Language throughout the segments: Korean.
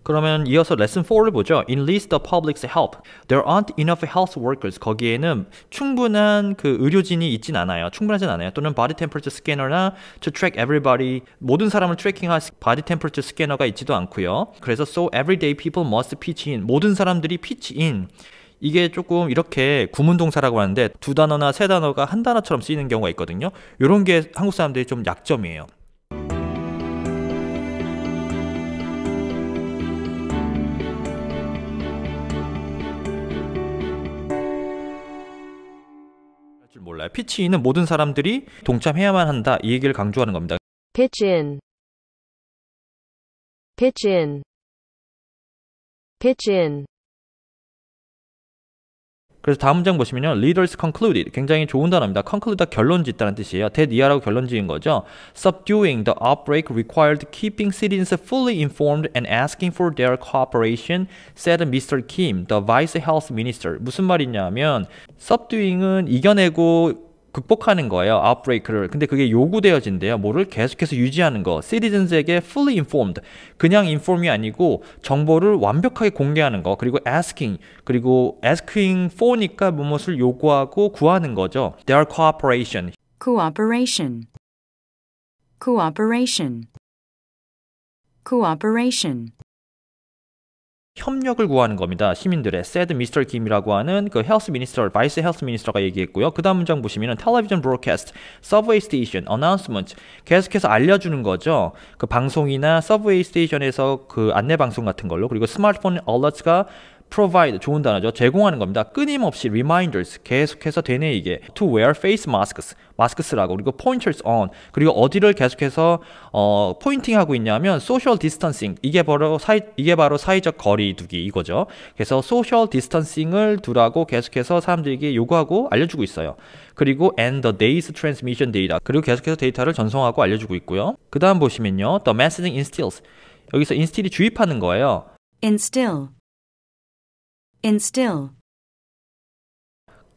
그러면 이어서 레슨 4를 보죠. Enlist the public's help. There aren't enough health workers. 거기에는 충분한 그 의료진이 있진 않아요. 충분하진 않아요. 또는 body temperature scanner나 to track everybody. 모든 사람을 트래킹할 body temperature 스캐너가 있지도 않고요. 그래서 so everyday people must pitch in. 모든 사람들이 pitch in. 이게 조금 이렇게 구문동사라고 하는데 두 단어나 세 단어가 한 단어처럼 쓰이는 경우가 있거든요. 이런 게 한국 사람들이 좀 약점이에요. 몰라요. 피치인은 모든 사람들이 동참해야만 한다. 이 얘기를 강조하는 겁니다. pitch in, pitch in, pitch in. 그래서 다음 문장 보시면요. Leaders concluded. 굉장히 좋은 단어입니다. conclude가 결론 짓다는 뜻이에요. 대니아라고 결론 지은 거죠. Subduing the outbreak required keeping citizens fully informed and asking for their cooperation, said Mr. Kim, the Vice Health Minister. 무슨 말이냐면 subduing은 이겨내고 극복하는 거예요. outbreak를. 근데 그게 요구되어진대요. 뭐를 계속해서 유지하는 거. citizens에게 fully informed. 그냥 inform이 아니고 정보를 완벽하게 공개하는 거. 그리고 asking. 그리고 asking for니까 무엇을 요구하고 구하는 거죠. their cooperation. cooperation, cooperation, cooperation. 협력을 구하는 겁니다. 시민들의 said Mr. Kim이라고 하는 그 health minister, vice health minister가 얘기했고요. 그 다음 문장 보시면은 television broadcast, subway station, announcement 계속해서 알려주는 거죠. 그 방송이나 subway station에서 그 안내 방송 같은 걸로 그리고 스마트폰 alerts가 provide 좋은 단어죠. 제공하는 겁니다. 끊임없이 reminders 계속해서 되뇌이게 to wear face masks 마스크 쓰라고 그리고 pointers on 그리고 어디를 계속해서 포인팅하고 있냐면 social distancing 이게 바로 사회적 거리 두기 이거죠. 그래서 social distancing을 두라고 계속해서 사람들에게 요구하고 알려주고 있어요. 그리고 and the day's transmission data 그리고 계속해서 데이터를 전송하고 알려주고 있고요. 그 다음 보시면요. the messaging instills 여기서 instill이 주입하는 거예요. instill, instill.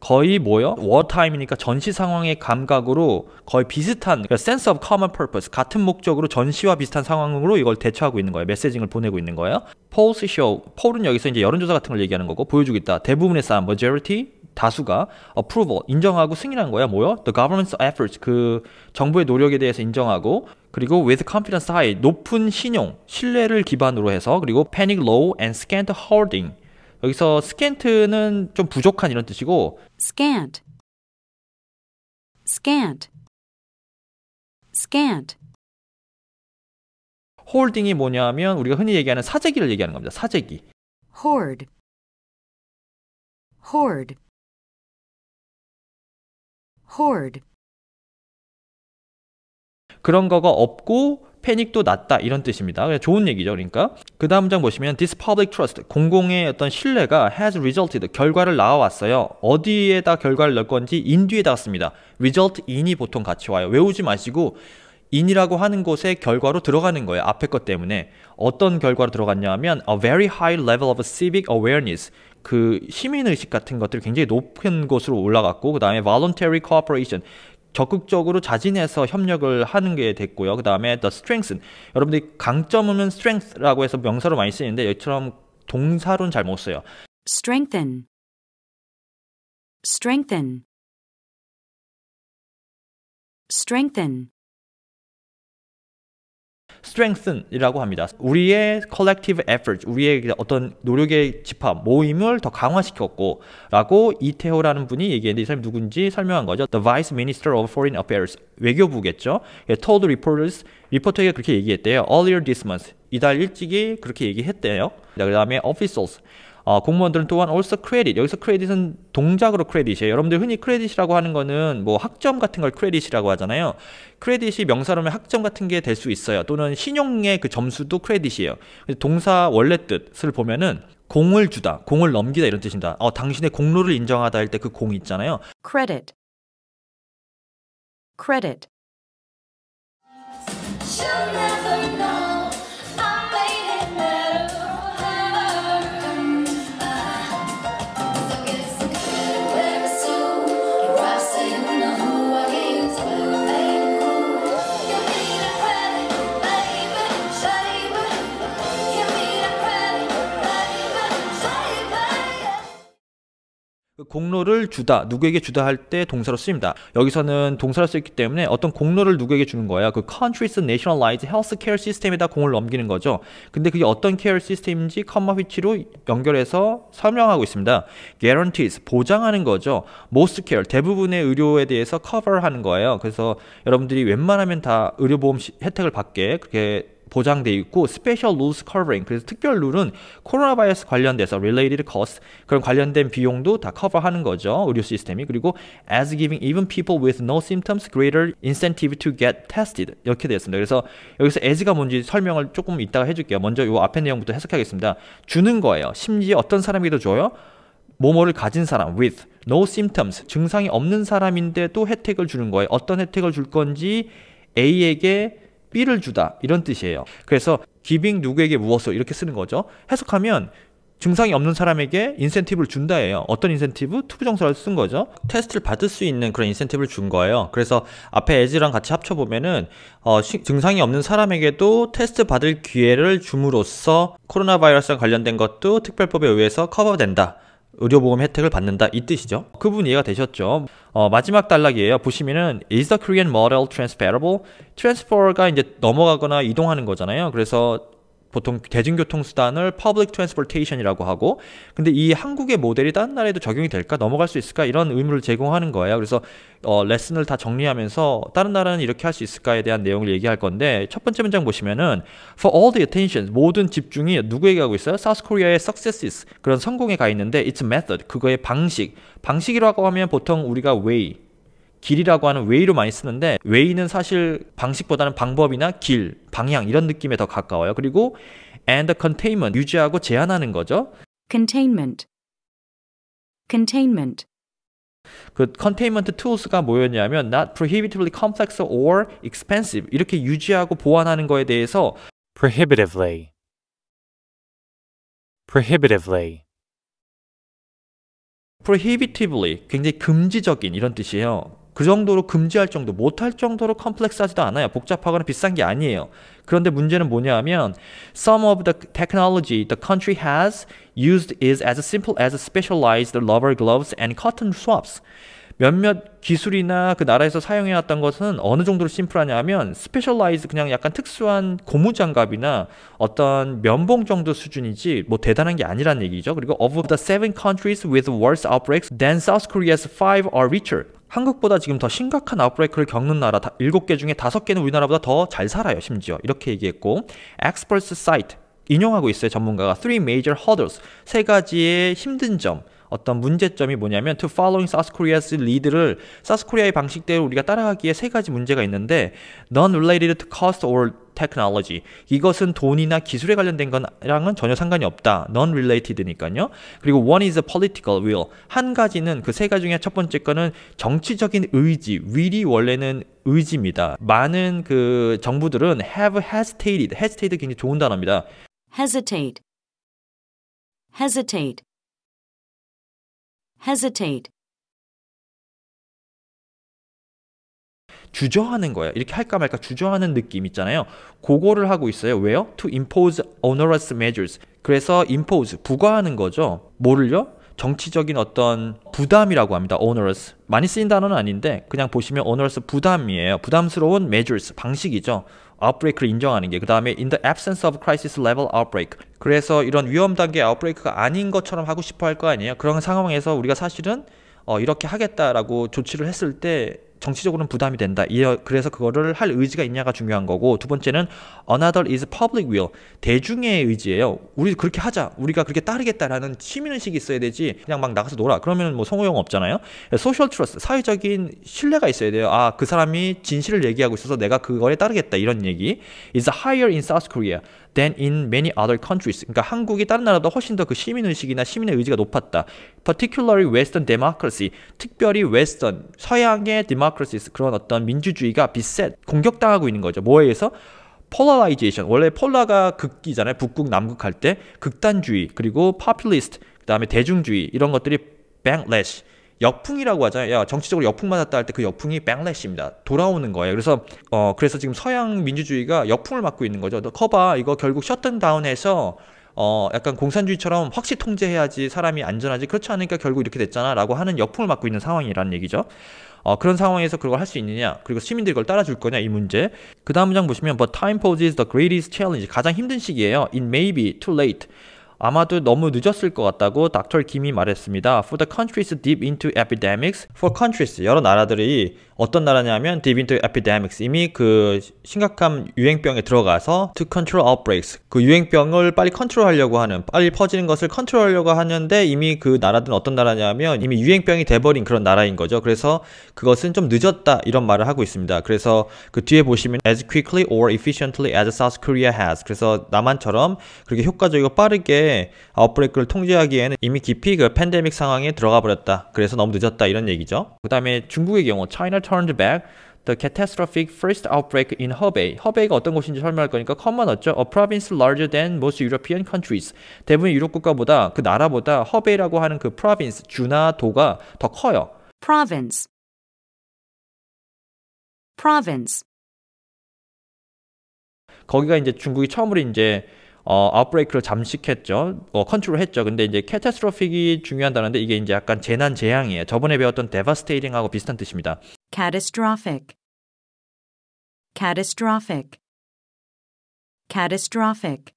거의 뭐요? wartime이니까 전시 상황의 감각으로 거의 비슷한 그러니까 sense of common purpose 같은 목적으로 전시와 비슷한 상황으로 이걸 대처하고 있는 거예요. 메시징을 보내고 있는 거예요. polls show. poll은 여기서 이제 여론조사 같은 걸 얘기하는 거고 보여주겠다. 대부분의 사람 majority 다수가 approval 인정하고 승인한 거야. 뭐요? The government's efforts 그 정부의 노력에 대해서 인정하고 그리고 with confidence high 높은 신용 신뢰를 기반으로 해서 그리고 panic low and scant hoarding 여기서 scant는 좀 부족한 이런 뜻이고 scant, scant, scant. hoarding이 뭐냐면 우리가 흔히 얘기하는 사재기를 얘기하는 겁니다. 사재기. hoard, hoard, hoard. 그런 거가 없고 패닉도 낮다 이런 뜻입니다. 좋은 얘기죠. 그러니까 그 다음 문장 보시면 this public trust 공공의 어떤 신뢰가 has resulted 결과를 나와왔어요. 어디에다 결과를 넣을 건지 in 뒤에다 씁니다. result in이 보통 같이 와요. 외우지 마시고 in이라고 하는 곳에 결과로 들어가는 거예요. 앞에 것 때문에 어떤 결과로 들어갔냐 하면 a very high level of civic awareness 그 시민의식 같은 것들이 굉장히 높은 곳으로 올라갔고 그 다음에 voluntary cooperation 적극적으로 자진해서 협력을 하는 게 됐고요. 그 다음에 the strengthen. 여러분들이 강점은 strength라고 해서 명사로 많이 쓰이는데 여기처럼 동사로는 잘 못 써요. strengthen, strengthen, strengthen. strengthen이라고 합니다. 우리의 collective effort, 우리의 어떤 노력의 집합, 모임을 더 강화시켰고 라고 이태호라는 분이 얘기했는데 이 사람이 누군지 설명한 거죠. The Vice Minister of Foreign Affairs, 외교부겠죠. told reporters, 리포터에게 그렇게 얘기했대요. Earlier this month, 이달 일찍이 그렇게 얘기했대요. 그 다음에 officials, 공무원들은 또한 also credit. 여기서 credit은 동작으로 credit이에요. 여러분들 흔히 credit이라고 하는 거는 뭐 학점 같은 걸 credit이라고 하잖아요. credit이 명사로면 학점 같은 게 될 수 있어요. 또는 신용의 그 점수도 credit이에요. 동사 원래 뜻을 보면은 공을 주다, 공을 넘기다 이런 뜻입니다. 당신의 공로를 인정하다 할 때 그 공이 있잖아요. credit, credit. 공로를 주다, 누구에게 주다 할 때 동사로 쓰입니다. 여기서는 동사로 쓰였기 때문에 어떤 공로를 누구에게 주는 거예요. 그 country's nationalized healthcare 시스템에다 공을 넘기는 거죠. 근데 그게 어떤 케어 시스템인지 컴마 which로 연결해서 설명하고 있습니다. guarantees, 보장하는 거죠. most care, 대부분의 의료에 대해서 cover하는 거예요. 그래서 여러분들이 웬만하면 다 의료보험 혜택을 받게 그렇게 보장돼 있고 special rules covering, 그래서 특별 룰은 코로나 바이러스 관련돼서 related costs, 그런 관련된 비용도 다 커버하는 거죠, 의료 시스템이. 그리고 as giving even people with no symptoms greater incentive to get tested, 이렇게 되었습니다. 그래서 여기서 as가 뭔지 설명을 조금 이따가 해줄게요. 먼저 이 앞에 내용부터 해석하겠습니다. 주는 거예요. 심지어 어떤 사람에게도 줘요? 뭐뭐를 가진 사람, with no symptoms, 증상이 없는 사람인데도 혜택을 주는 거예요. 어떤 혜택을 줄 건지 A에게 B를 주다, 이런 뜻이에요. 그래서 giving 누구에게 무엇을 이렇게 쓰는 거죠. 해석하면 증상이 없는 사람에게 인센티브를 준다예요. 어떤 인센티브? 투부정사를 쓴 거죠. 테스트를 받을 수 있는 그런 인센티브를 준 거예요. 그래서 앞에 as랑 같이 합쳐보면은 증상이 없는 사람에게도 테스트 받을 기회를 줌으로써 코로나 바이러스랑 관련된 것도 특별법에 의해서 커버된다, 의료보험 혜택을 받는다, 이 뜻이죠. 그 부분 이해가 되셨죠? 마지막 단락이에요. 보시면은 is the Korean model transferable? transfer가 이제 넘어가거나 이동하는 거잖아요. 그래서 보통 대중교통수단을 public transportation이라고 하고, 근데 이 한국의 모델이 다른 나라에도 적용이 될까? 넘어갈 수 있을까? 이런 의무를 제공하는 거예요. 그래서 레슨을 다 정리하면서 다른 나라는 이렇게 할 수 있을까에 대한 내용을 얘기할 건데, 첫 번째 문장 보시면은 for all the attention, 모든 집중이 누구에게 가고 있어요? South Korea의 successes, 그런 성공에 가 있는데 it's method, 그거의 방식이라고 하면 보통 우리가 way, 길이라고 하는 way로 많이 쓰는데, way는 사실 방식보다는 방법이나 길, 방향 이런 느낌에 더 가까워요. 그리고 and containment, 유지하고 제한하는 거죠. containment, containment, 그 containment tools가 뭐였냐면 not prohibitively complex or expensive, 이렇게 유지하고 보완하는 거에 대해서 prohibitively, prohibitively, prohibitively, 굉장히 금지적인 이런 뜻이에요. 그 정도로 금지할 정도, 못할 정도로 컴플렉스하지도 않아요. 복잡하거나 비싼 게 아니에요. 그런데 문제는 뭐냐 하면 some of the technology the country has used is as simple as specialized rubber gloves and cotton swabs. 몇몇 기술이나 그 나라에서 사용해왔던 것은 어느 정도로 심플하냐 하면 스페셜라이즈, 그냥 약간 특수한 고무장갑이나 어떤 면봉 정도 수준이지 뭐 대단한 게 아니란 얘기죠. 그리고 of the 7 countries with worse outbreaks than South Korea's 5 are richer. 한국보다 지금 더 심각한 아웃브레이크를 겪는 나라 7개 중에 5개는 우리나라보다 더 잘 살아요. 심지어 이렇게 얘기했고, experts cite, 인용하고 있어요. 전문가가 3 major hurdles, 3가지의 힘든 점, 어떤 문제점이 뭐냐면 to following South Korea's lead를, 사우스 코리아의 방식대로 우리가 따라가기에 3가지 문제가 있는데 non-related to cost or technology, 이것은 돈이나 기술에 관련된 거랑은 전혀 상관이 없다, non-related니까요. 그리고 one is a political will, 한 가지는, 그 3가지 중에 첫 번째 거는 정치적인 의지, will이 원래는 의지입니다. 많은 그 정부들은 have hesitated, hesitate 굉장히 좋은 단어입니다. hesitate, hesitate, hesitate, 주저하는 거예요. 이렇게 할까 말까 주저하는 느낌 있잖아요. 그거를 하고 있어요. 왜요? To impose onerous measures. 그래서 impose, 부과하는 거죠. 뭐를요? 정치적인 어떤 부담이라고 합니다. onerous. 많이 쓰인 단어는 아닌데 그냥 보시면 onerous, 부담이에요. 부담스러운 measures, 방식이죠. outbreak를 인정하는 게. 그 다음에 in the absence of crisis level outbreak. 그래서 이런 위험 단계 아웃브레이크가 아닌 것처럼 하고 싶어 할 거 아니에요. 그런 상황에서 우리가 사실은 이렇게 하겠다라고 조치를 했을 때 정치적으로는 부담이 된다. 그래서 그거를 할 의지가 있냐가 중요한 거고, 두 번째는 another is public will, 대중의 의지예요. 우리 그렇게 하자, 우리가 그렇게 따르겠다라는 시민의식이 있어야 되지 그냥 막 나가서 놀아, 그러면 뭐 소용 없잖아요. social trust, 사회적인 신뢰가 있어야 돼요. 아, 그 사람이 진실을 얘기하고 있어서 내가 그거에 따르겠다, 이런 얘기. is higher in South Korea than in many other countries. 그러니까 한국이 다른 나라보다 훨씬 더 그 시민의식이나 시민의 의지가 높았다. particularly Western democracy, 특별히 웨스턴, 서양의 democracies, 그런 어떤 민주주의가 beset, 공격당하고 있는 거죠. 뭐에 의해서? polarization, 원래 폴라가 극이잖아요. 북극, 남극 할 때 극단주의, 그리고 populist, 그 다음에 대중주의, 이런 것들이 backlash, 역풍이라고 하잖아요. 야, 정치적으로 역풍 맞았다 할 때 그 역풍이 backlash입니다. 돌아오는 거예요. 그래서 지금 서양 민주주의가 역풍을 맞고 있는 거죠. 너 커봐, 이거 결국 셧다운해서 약간 공산주의처럼 확실히 통제해야지 사람이 안전하지 그렇지 않으니까 결국 이렇게 됐잖아 라고 하는 역풍을 맞고 있는 상황이라는 얘기죠. 그런 상황에서 그걸 할 수 있느냐 그리고 시민들이 그걸 따라줄 거냐 이 문제. 그 다음 문장 보시면 But time poses the greatest challenge. 가장 힘든 시기예요. It may be too late. 아마도 너무 늦었을 것 같다고 닥터 김이 말했습니다. For the countries deep into epidemics. For countries, 여러 나라들이 어떤 나라냐면 deep into epidemics. 이미 그 심각한 유행병에 들어가서 to control outbreaks. 그 유행병을 빨리 컨트롤하려고 하는, 빨리 퍼지는 것을 컨트롤하려고 하는데 이미 그 나라들은 어떤 나라냐면 이미 유행병이 돼버린 그런 나라인 거죠. 그래서 그것은 좀 늦었다 이런 말을 하고 있습니다. 그래서 그 뒤에 보시면 as quickly or efficiently as South Korea has. 그래서 남한처럼 그렇게 효과적이고 빠르게 아웃브레이크를 통제하기에는 이미 깊이 그 팬데믹 상황에 들어가 버렸다. 그래서 너무 늦었다 이런 얘기죠. 그 다음에 중국의 경우 China turned back the catastrophic first outbreak in Hebei. 허베이가 어떤 곳인지 설명할 거니까 컴만 넣었죠. A province larger than most European countries. 대부분 유럽 국가보다 그 나라보다 허베이라고 하는 그 province 주나 도가 더 커요. Province. Province. 거기가 이제 중국이 처음으로 이제 아웃브레이크를 잠식했죠. 컨트롤했죠. 근데 이제 캐타스트로픽이 중요하다는데 이게 이제 약간 재난 재앙이에요. 저번에 배웠던 devastating하고 비슷한 뜻입니다. Catastrophic. Catastrophic. Catastrophic.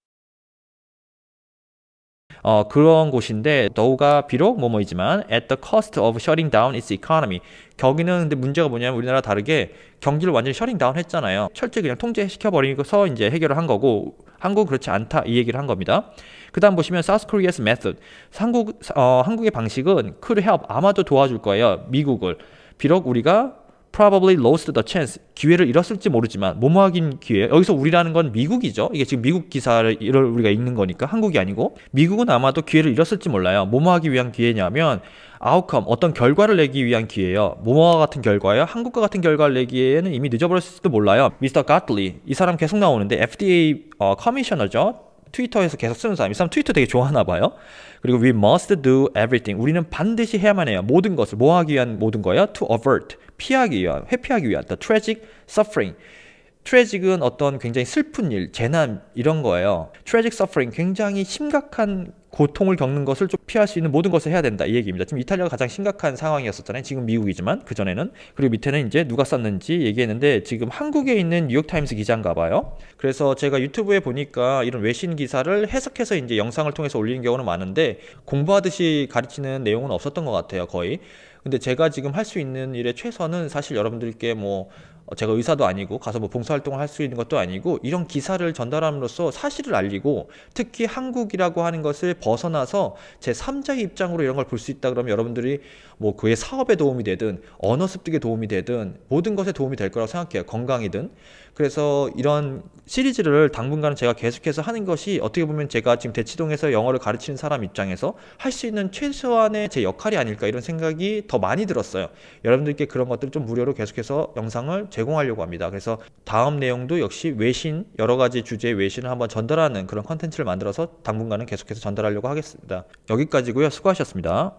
그런 곳인데 더우가 비록 뭐뭐이지만 at the cost of shutting down its economy. 거기는 근데 문제가 뭐냐면 우리나라 다르게 경기를 완전히 셔팅 다운 했잖아요. 철저히 그냥 통제시켜버리고서 이제 해결을 한 거고 한국은 그렇지 않다 이 얘기를 한 겁니다. 그 다음 보시면 South Korea's method. 한국의 방식은 could help 아마도 도와줄 거예요. 미국을. 비록 우리가 probably lost the chance. 기회를 잃었을지 모르지만 뭐뭐하긴 기회. 여기서 우리라는 건 미국이죠. 이게 지금 미국 기사를 우리가 읽는 거니까 한국이 아니고 미국은 아마도 기회를 잃었을지 몰라요. 뭐뭐하기 위한 기회냐면 outcome, 어떤 결과를 내기 위한 기회예요. 뭐뭐와 같은 결과예요. 한국과 같은 결과를 내기에는 이미 늦어버렸을지도 몰라요. 미스터 가틀리 이 사람 계속 나오는데 FDA 커미셔너죠. 트위터에서 계속 쓰는 사람. 이 사람 트위터 되게 좋아하나 봐요. 그리고 we must do everything. 우리는 반드시 해야만 해요. 모든 것을 뭐 하기 위한 모든 거예요? To avert. 피하기 위한, 회피하기 위한 the tragic suffering. 트래직은 어떤 굉장히 슬픈 일, 재난 이런 거예요. tragic suffering 굉장히 심각한 고통을 겪는 것을 좀 피할 수 있는 모든 것을 해야 된다 이 얘기입니다. 지금 이탈리아가 가장 심각한 상황이었었잖아요. 지금 미국이지만 그전에는. 그리고 밑에는 이제 누가 썼는지 얘기했는데 지금 한국에 있는 뉴욕타임스 기자인가 봐요. 그래서 제가 유튜브에 보니까 이런 외신 기사를 해석해서 이제 영상을 통해서 올리는 경우는 많은데 공부하듯이 가르치는 내용은 없었던 것 같아요. 거의. 근데 제가 지금 할 수 있는 일의 최선은 사실 여러분들께 뭐 제가 의사도 아니고 가서 뭐 봉사활동을 할 수 있는 것도 아니고 이런 기사를 전달함으로써 사실을 알리고 특히 한국이라고 하는 것을 벗어나서 제 3자의 입장으로 이런 걸 볼 수 있다 그러면 여러분들이 뭐 그의 사업에 도움이 되든 언어 습득에 도움이 되든 모든 것에 도움이 될 거라고 생각해요. 건강이든. 그래서 이런 시리즈를 당분간은 제가 계속해서 하는 것이 어떻게 보면 제가 지금 대치동에서 영어를 가르치는 사람 입장에서 할 수 있는 최소한의 제 역할이 아닐까 이런 생각이 더 많이 들었어요. 여러분들께 그런 것들을 좀 무료로 계속해서 영상을 제공하려고 합니다. 그래서 다음 내용도 역시 외신, 여러 가지 주제의 외신을 한번 전달하는 그런 컨텐츠를 만들어서 당분간은 계속해서 전달하려고 하겠습니다. 여기까지고요. 수고하셨습니다.